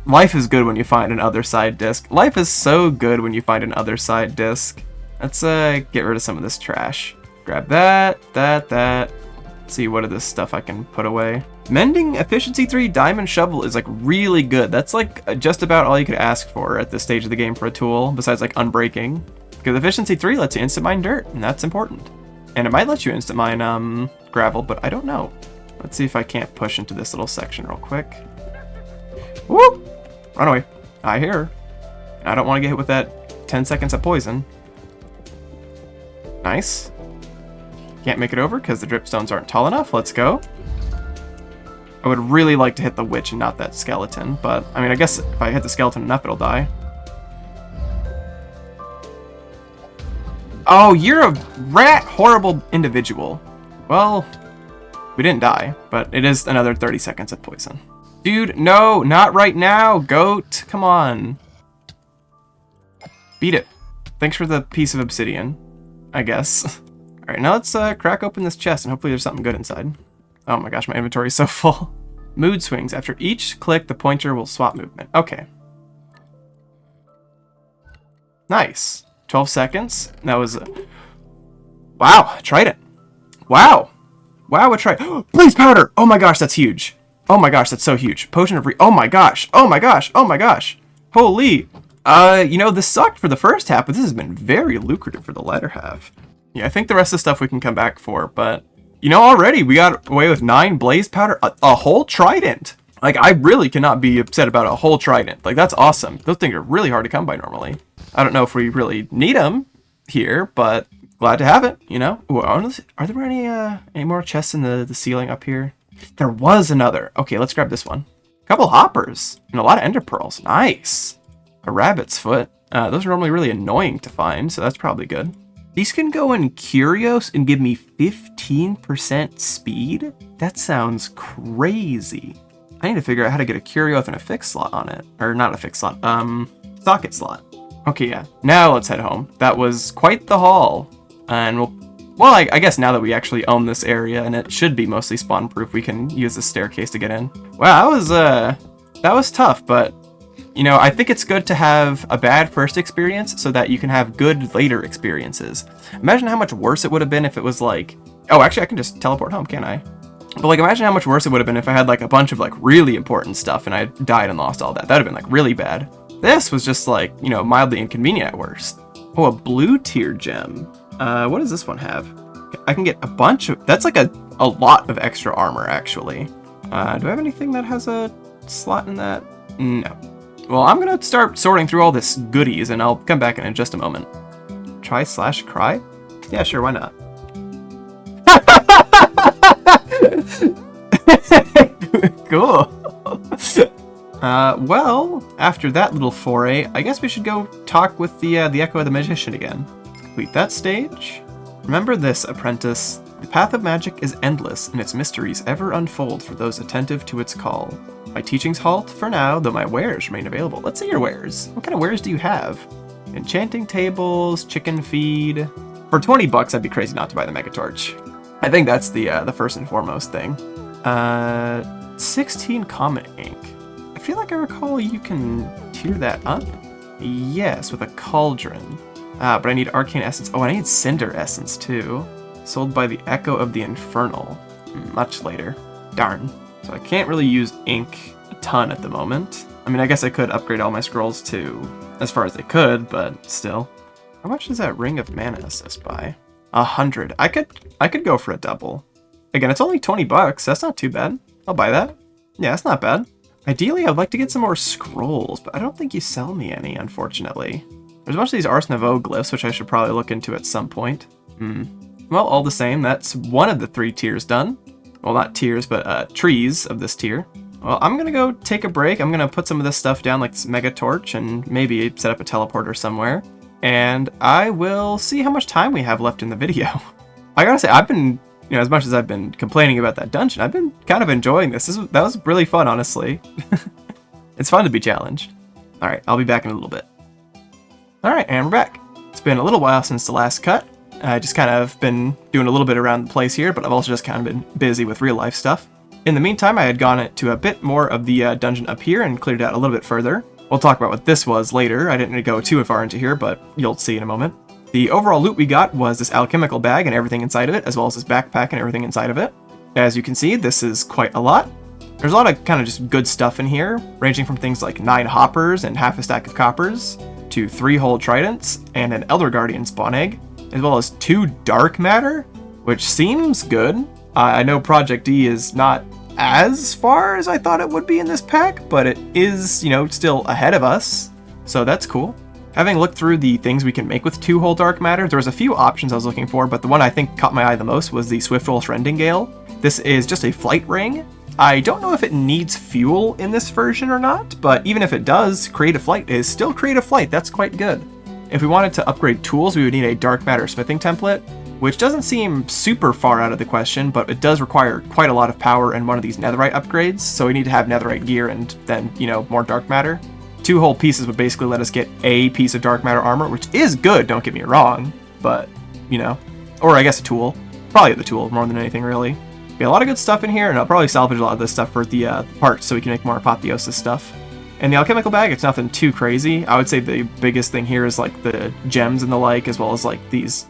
Life is good when you find an other side disc. Life is so good when you find an other side disc. Let's get rid of some of this trash. Grab that. Let's see what of this stuff I can put away. Mending Efficiency 3 Diamond Shovel is like really good. That's like just about all you could ask for at this stage of the game for a tool, besides like unbreaking. Because Efficiency 3 lets you instant mine dirt, and that's important. And it might let you instant mine gravel, but I don't know. Let's see if I can't push into this little section real quick. Woo! Run away. I hear her. I don't want to get hit with that 10 seconds of poison. Nice. Can't make it over because the dripstones aren't tall enough. Let's go. I would really like to hit the witch and not that skeleton, but I mean, I guess if I hit the skeleton enough, it'll die. Oh, you're a rat horrible individual. Well, we didn't die, but it is another 30 seconds of poison. Dude, no, not right now, goat. Come on. Beat it. Thanks for the piece of obsidian, I guess. All right, now let's crack open this chest and hopefully there's something good inside. Oh my gosh, my inventory is so full. Mood swings. After each click, the pointer will swap movement. Okay. Nice. 12 seconds. That was... Wow, Trident. Wow. Wow, a Trident. Blaze powder! Oh my gosh, that's huge. Oh my gosh, that's so huge. Potion of oh my gosh. Oh my gosh. Oh my gosh. Holy. You know, this sucked for the first half, but this has been very lucrative for the latter half. Yeah, I think the rest of the stuff we can come back for, but... You know, already we got away with 9 blaze powder, a whole trident. Like, I really cannot be upset about a whole trident. Like, that's awesome. Those things are really hard to come by normally. I don't know if we really need them here, but glad to have it, you know? Ooh, are there any more chests in the ceiling up here? There was another. Okay, let's grab this one. A couple hoppers and a lot of ender pearls. Nice. A rabbit's foot. Those are normally really annoying to find, so that's probably good. These can go in Curios and give me 15% speed? That sounds crazy. I need to figure out how to get a Curio and a fixed slot on it. Or not a fixed slot, socket slot. Okay, yeah. Now let's head home. That was quite the haul. And well, I guess now that we actually own this area and it should be mostly spawn proof, we can use the staircase to get in. Wow, that was tough, but you know, I think it's good to have a bad first experience so that you can have good later experiences. Imagine how much worse it would have been if it was like, oh, actually I can just teleport home, can't I? But like, imagine how much worse it would have been if I had like a bunch of like really important stuff and I died and lost all that. That would have been like really bad. This was just like, you know, mildly inconvenient at worst. Oh, a blue tier gem. What does this one have? I can get a bunch of, that's like a lot of extra armor actually. Do I have anything that has a slot in that? No. Well, I'm gonna start sorting through all this goodies and I'll come back in just a moment. Try/cry? Yeah, sure, why not? Cool. Well, after that little foray, I guess we should go talk with the Echo of the Magician again. Complete that stage. Remember this, apprentice. The path of magic is endless, and its mysteries ever unfold for those attentive to its call. My teachings halt for now, though my wares remain available. Let's see your wares. What kind of wares do you have? Enchanting tables, chicken feed. For 20 bucks, I'd be crazy not to buy the Mega Torch. I think that's the first and foremost thing. 16 comet ink. I feel like I recall you can tier that up. Yes, with a cauldron. But I need arcane essence. Oh, I need cinder essence too. Sold by the Echo of the Infernal. Much later. Darn. So I can't really use ink a ton at the moment. I mean, I guess I could upgrade all my scrolls too, as far as I could, but still. How much does that Ring of Mana assist by? 100. I could go for a double. Again, it's only 20 bucks. That's not too bad. I'll buy that. Yeah, that's not bad. Ideally, I'd like to get some more scrolls, but I don't think you sell me any, unfortunately. There's a bunch of these Ars Nouveau glyphs, which I should probably look into at some point. Well, all the same, that's one of the 3 tiers done. Well, not tiers, but trees of this tier. Well, I'm gonna go take a break. I'm gonna put some of this stuff down, like this Mega Torch, and maybe set up a teleporter somewhere. and I will see how much time we have left in the video. I gotta say, I've been, as much as I've been complaining about that dungeon, I've been kind of enjoying this. That was really fun, honestly. It's fun to be challenged. Alright, I'll be back in a little bit. Alright, and we're back. It's been a little while since the last cut. I just kind of been doing a little bit around the place here, but I've also just kind of been busy with real life stuff. In the meantime, I had gone to a bit more of the dungeon up here and cleared it out a little bit further. We'll talk about what this was later. I didn't go too far into here, but you'll see in a moment. The overall loot we got was this alchemical bag and everything inside of it, as well as this backpack and everything inside of it. As you can see, this is quite a lot. There's a lot of kind of just good stuff in here, ranging from things like 9 hoppers and half a stack of coppers, to 3 whole tridents and an Elder Guardian spawn egg, as well as 2 dark matter, which seems good. I know Project E is not as far as I thought it would be in this pack, but it is, still ahead of us, so that's cool. Having looked through the things we can make with 2 whole dark matter, there was a few options I was looking for, but the one I think caught my eye the most was the Swift-Roll Shrendingale. This is just a flight ring. I don't know if it needs fuel in this version or not, but even if it does, Creative Flight is still Creative Flight. That's quite good. If we wanted to upgrade tools, we would need a dark matter smithing template, which doesn't seem super far out of the question, but it does require quite a lot of power in one of these netherite upgrades, so we need to have netherite gear and then, more dark matter. 2 whole pieces would basically let us get a piece of dark matter armor, which is good, don't get me wrong, but, or I guess a tool. Probably the tool more than anything, really. We got a lot of good stuff in here, and I'll probably salvage a lot of this stuff for the parts so we can make more apotheosis stuff. And the alchemical bag, it's nothing too crazy. I would say the biggest thing here is like the gems and the like, as well as like these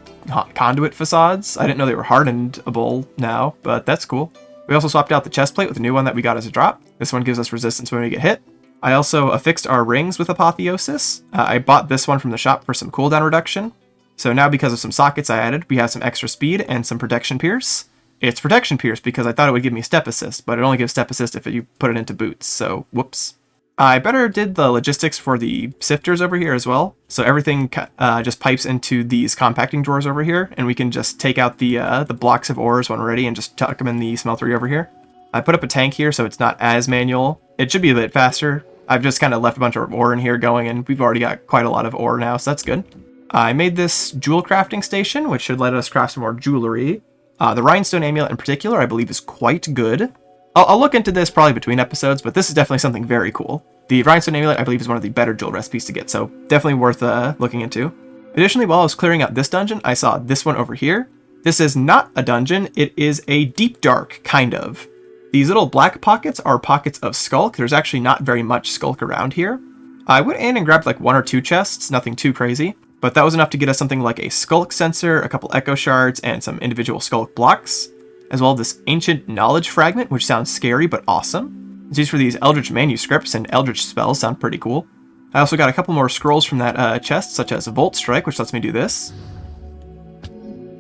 conduit facades. I didn't know they were hardenable now, but that's cool. We also swapped out the chest plate with a new one that we got as a drop. This one gives us resistance when we get hit. I also affixed our rings with apotheosis. I bought this one from the shop for some cooldown reduction. So now because of some sockets I added, we have some extra speed and some protection pierce. It's protection pierce because I thought it would give me step assist, but it only gives step assist if you put it into boots, so whoops. I better did the logistics for the sifters over here as well. So everything just pipes into these compacting drawers over here, and we can just take out the blocks of ores when we're ready and just tuck them in the smeltery over here. I put up a tank here so it's not as manual. It should be a bit faster. I've just kind of left a bunch of ore in here going, and we've already got quite a lot of ore now, so that's good. I made this jewel crafting station, which should let us craft some more jewelry. The rhinestone amulet in particular, I believe, is quite good. I'll look into this probably between episodes, but this is definitely something very cool. The rhinestone amulet, I believe, is one of the better jewel recipes to get, so definitely worth looking into. Additionally, while I was clearing out this dungeon, I saw this one over here. This is not a dungeon, it is a deep dark, kind of. These little black pockets are pockets of skulk. There's actually not very much skulk around here. I went in and grabbed like 1 or 2 chests, nothing too crazy, but that was enough to get us something like a skulk sensor, a couple echo shards, and some individual skulk blocks, as well as this ancient knowledge fragment, which sounds scary but awesome. It's used for these eldritch manuscripts, and eldritch spells sound pretty cool. I also got a couple more scrolls from that chest, such as Volt Strike, which lets me do this,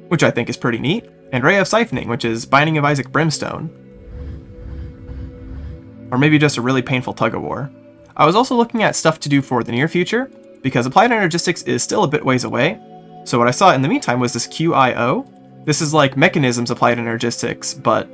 which I think is pretty neat, and Ray of Siphoning, which is Binding of Isaac Brimstone. Or maybe just a really painful tug-of-war. I was also looking at stuff to do for the near future, because Applied Energistics is still a bit ways away, so what I saw in the meantime was this QIO. This is like Mekanism's Applied Energistics, but,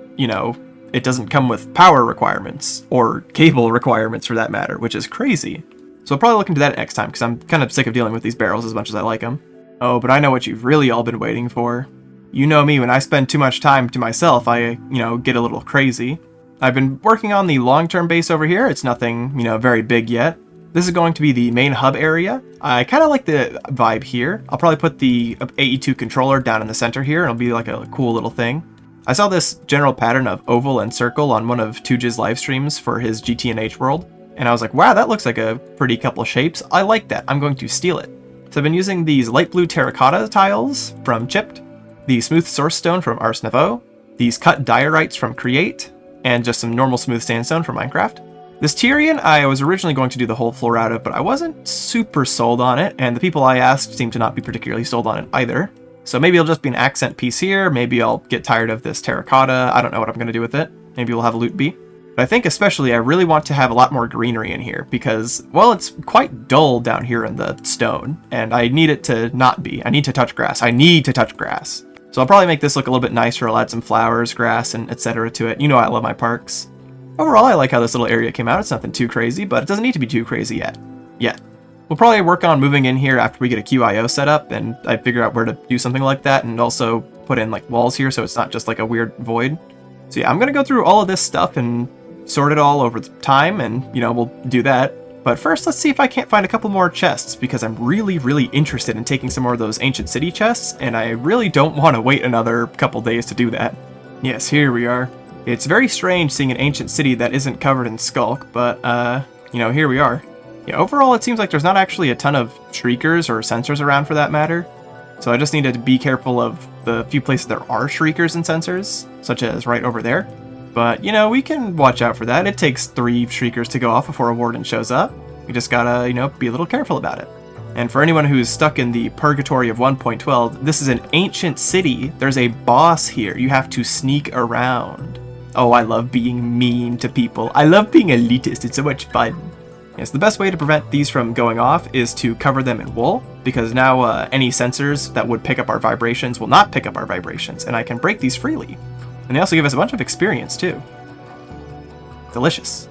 it doesn't come with power requirements, or cable requirements for that matter, which is crazy. So I'll probably look into that next time, because I'm kind of sick of dealing with these barrels as much as I like them. Oh, but I know what you've really all been waiting for. You know me, when I spend too much time to myself, I, get a little crazy. I've been working on the long-term base over here. It's nothing, very big yet. This is going to be the main hub area. I kind of like the vibe here. I'll probably put the AE2 controller down in the center here, and it'll be like a cool little thing. I saw this general pattern of oval and circle on one of Tuj's live streams for his GTNH world, and I was like, wow, that looks like a pretty couple shapes. I like that. I'm going to steal it. So I've been using these light blue terracotta tiles from Chipped, the smooth source stone from Ars Nouveau, these cut diorites from Create, and just some normal smooth sandstone from Minecraft. This Tyrian, I was originally going to do the whole floor out of, but I wasn't super sold on it, and the people I asked seemed to not be particularly sold on it either. So maybe it'll just be an accent piece here, maybe I'll get tired of this terracotta, I don't know what I'm going to do with it. Maybe we'll have a loot bee. But I think especially I really want to have a lot more greenery in here, because, well, it's quite dull down here in the stone, and I need it to not be. I need to touch grass. I need to touch grass. So I'll probably make this look a little bit nicer, I'll add some flowers, grass, and etc. to it. You know I love my parks. Overall, I like how this little area came out. It's nothing too crazy, but it doesn't need to be too crazy yet. We'll probably work on moving in here after we get a QIO set up, and I figure out where to do something like that, and also put in like walls here so it's not just like a weird void. So yeah, I'm gonna go through all of this stuff and sort it all over time, and you know, we'll do that. But first, let's see if I can't find a couple more chests, because I'm really, really interested in taking some more of those ancient city chests, and I really don't want to wait another couple days to do that. Yes, here we are. It's very strange seeing an ancient city that isn't covered in skulk, but, you know, here we are. Yeah, overall, it seems like there's not actually a ton of shriekers or sensors around for that matter, so I just need to be careful of the few places there are shriekers and sensors, such as right over there. But, you know, we can watch out for that. It takes 3 shriekers to go off before a warden shows up. We just gotta, you know, be a little careful about it. And for anyone who's stuck in the purgatory of 1.12, this is an ancient city. There's a boss here. You have to sneak around. Oh, I love being mean to people. I love being elitist. It's so much fun. Yes, the best way to prevent these from going off is to cover them in wool, because now any sensors that would pick up our vibrations will not pick up our vibrations, and I can break these freely. And they also give us a bunch of experience, too. Delicious.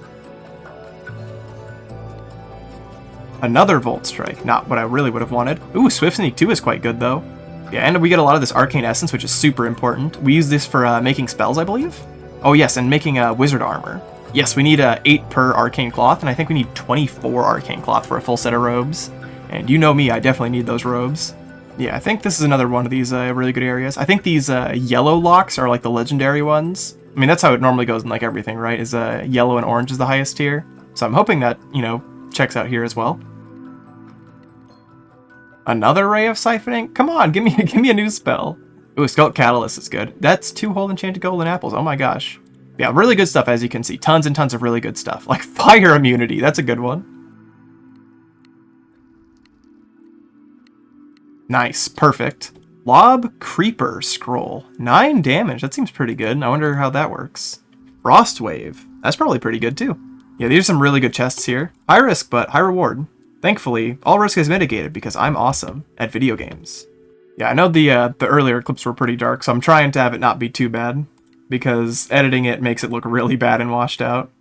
Another Volt Strike. Not what I really would have wanted. Ooh, Swift Sneak 2 is quite good, though. Yeah, and we get a lot of this Arcane Essence, which is super important. We use this for making spells, I believe? Oh, yes, and making Wizard Armor. Yes, we need 8 per Arcane Cloth, and I think we need 24 Arcane Cloth for a full set of robes. And you know me, I definitely need those robes. Yeah, I think this is another one of these really good areas. I think these yellow locks are like the legendary ones. I mean, that's how it normally goes in like everything, right? Is yellow and orange is the highest tier. So I'm hoping that, you know, checks out here as well. Another Ray of Siphoning? Come on, give me a new spell. Ooh, Skulk Catalyst is good. That's 2 whole enchanted golden apples. Oh my gosh. Yeah, really good stuff, as you can see. Tons and tons of really good stuff. Like Fire Immunity, that's a good one. Nice, perfect. Lob Creeper Scroll. 9 damage, that seems pretty good. I wonder how that works. Frost Wave, that's probably pretty good too. Yeah, these are some really good chests here. High risk, but high reward. Thankfully, all risk is mitigated because I'm awesome at video games. Yeah, I know the earlier clips were pretty dark, so I'm trying to have it not be too bad, because editing it makes it look really bad and washed out.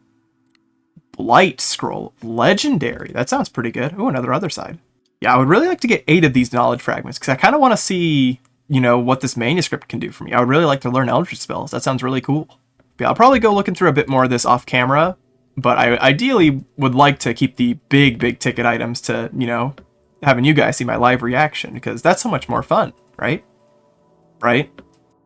Blight Scroll. Legendary. That sounds pretty good. Ooh, another other side. Yeah, I would really like to get 8 of these knowledge fragments, because I kind of want to see, you know, what this manuscript can do for me. I would really like to learn Eldritch spells. That sounds really cool. Yeah, I'll probably go looking through a bit more of this off camera, but I ideally would like to keep the big ticket items to, you know, having you guys see my live reaction, because that's so much more fun, right? Right?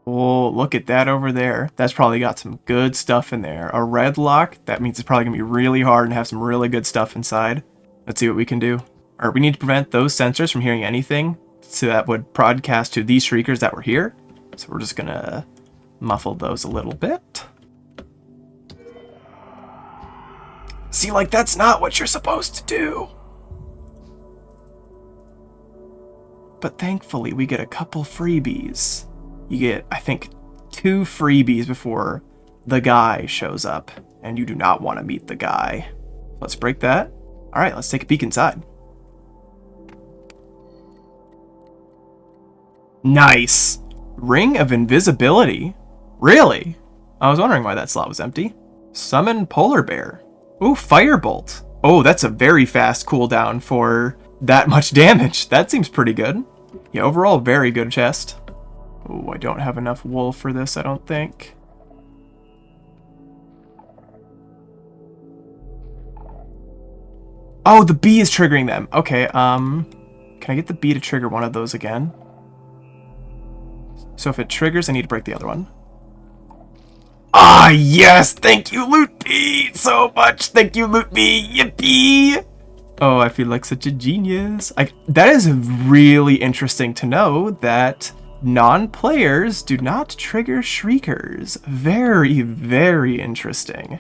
Oh, look at that over there. That's probably got some good stuff in there. A red lock, that means it's probably going to be really hard and have some really good stuff inside. Let's see what we can do. Alright, we need to prevent those sensors from hearing anything, so that would broadcast to these shriekers that were here. So we're just going to muffle those a little bit. See, like, that's not what you're supposed to do. But thankfully, we get a couple freebies. You get, I think, 2 freebies before the guy shows up, and you do not want to meet the guy. Let's break that. All right, let's take a peek inside. Nice. Ring of Invisibility. Really? I was wondering why that slot was empty. Summon Polar Bear. Ooh, Firebolt. Oh, that's a very fast cooldown for that much damage. That seems pretty good. Yeah, overall, very good chest. Oh, I don't have enough wool for this, I don't think. Oh, the bee is triggering them. Okay, can I get the bee to trigger one of those again? So if it triggers, I need to break the other one. Ah, yes! Thank you, Loot Bee, so much! Thank you, Loot Bee! Yippee! Oh, I feel like such a genius. That is really interesting to know that non-players do not trigger shriekers. Very, very interesting.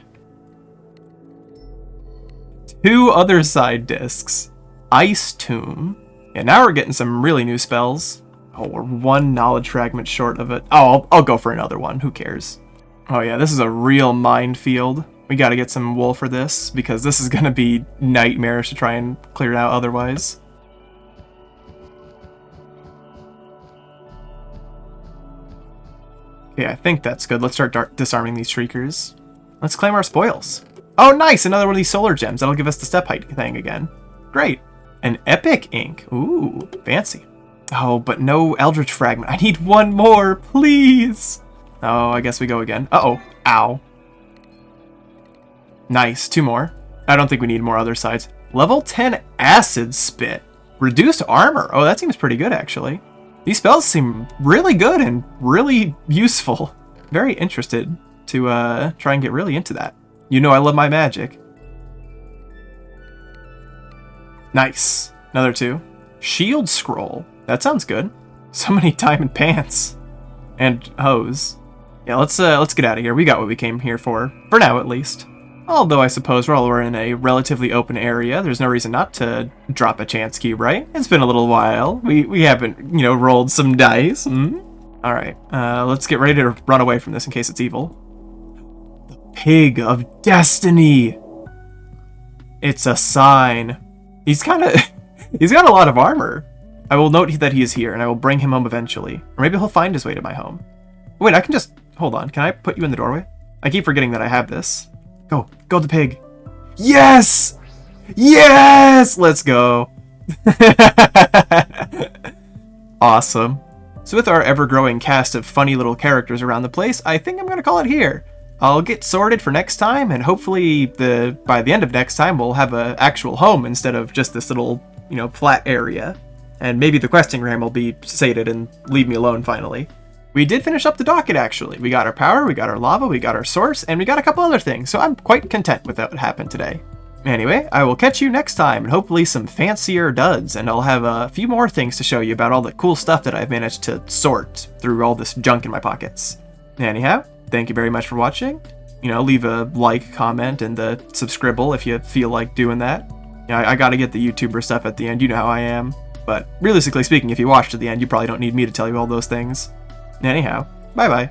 2 other side discs. Ice Tomb. Yeah, now we're getting some really new spells. Oh, we're 1 knowledge fragment short of it. Oh, I'll go for another one. Who cares? Oh yeah, this is a real minefield. We gotta get some wool for this, because this is gonna be nightmarish to try and clear it out otherwise. Okay, I think that's good. Let's start disarming these shriekers. Let's claim our spoils. Oh, nice! Another one of these solar gems. That'll give us the step height thing again. Great. An epic ink. Ooh, fancy. Oh, but no Eldritch Fragment. I need one more, please. Oh, I guess we go again. Uh-oh. Ow. Nice. 2 more. I don't think we need more other sides. Level 10 Acid Spit. Reduced armor. Oh, that seems pretty good, actually. These spells seem really good and really useful. Very interested to try and get really into that. You know I love my magic. Nice. Another 2. Shield Scroll. That sounds good. So many diamond pants. And hose. Yeah, let's get out of here. We got what we came here for now at least. Although I suppose while we're in a relatively open area, there's no reason not to drop a chance cube, right? It's been a little while. We haven't, rolled some dice. Alright, let's get ready to run away from this in case it's evil. The Pig of Destiny! It's a sign. He's got a lot of armor. I will note that he is here, and I will bring him home eventually. Or maybe he'll find his way to my home. Wait, I can just... Hold on, can I put you in the doorway? I keep forgetting that I have this. Go the pig. Yes! Yes! Let's go. Awesome. So with our ever-growing cast of funny little characters around the place, I think I'm going to call it here. I'll get sorted for next time, and hopefully by the end of next time, we'll have an actual home instead of just this little, flat area. And maybe the questing RAM will be sated and leave me alone finally. We did finish up the docket, actually. We got our power, we got our lava, we got our source, and we got a couple other things, so I'm quite content with what happened today. Anyway, I will catch you next time, and hopefully some fancier duds, and I'll have a few more things to show you about all the cool stuff that I've managed to sort through all this junk in my pockets. Anyhow, thank you very much for watching. Leave a like, comment, and the subscribble if you feel like doing that. I gotta get the YouTuber stuff at the end, you know how I am. But realistically speaking, if you watched to the end, you probably don't need me to tell you all those things. Anyhow, bye-bye.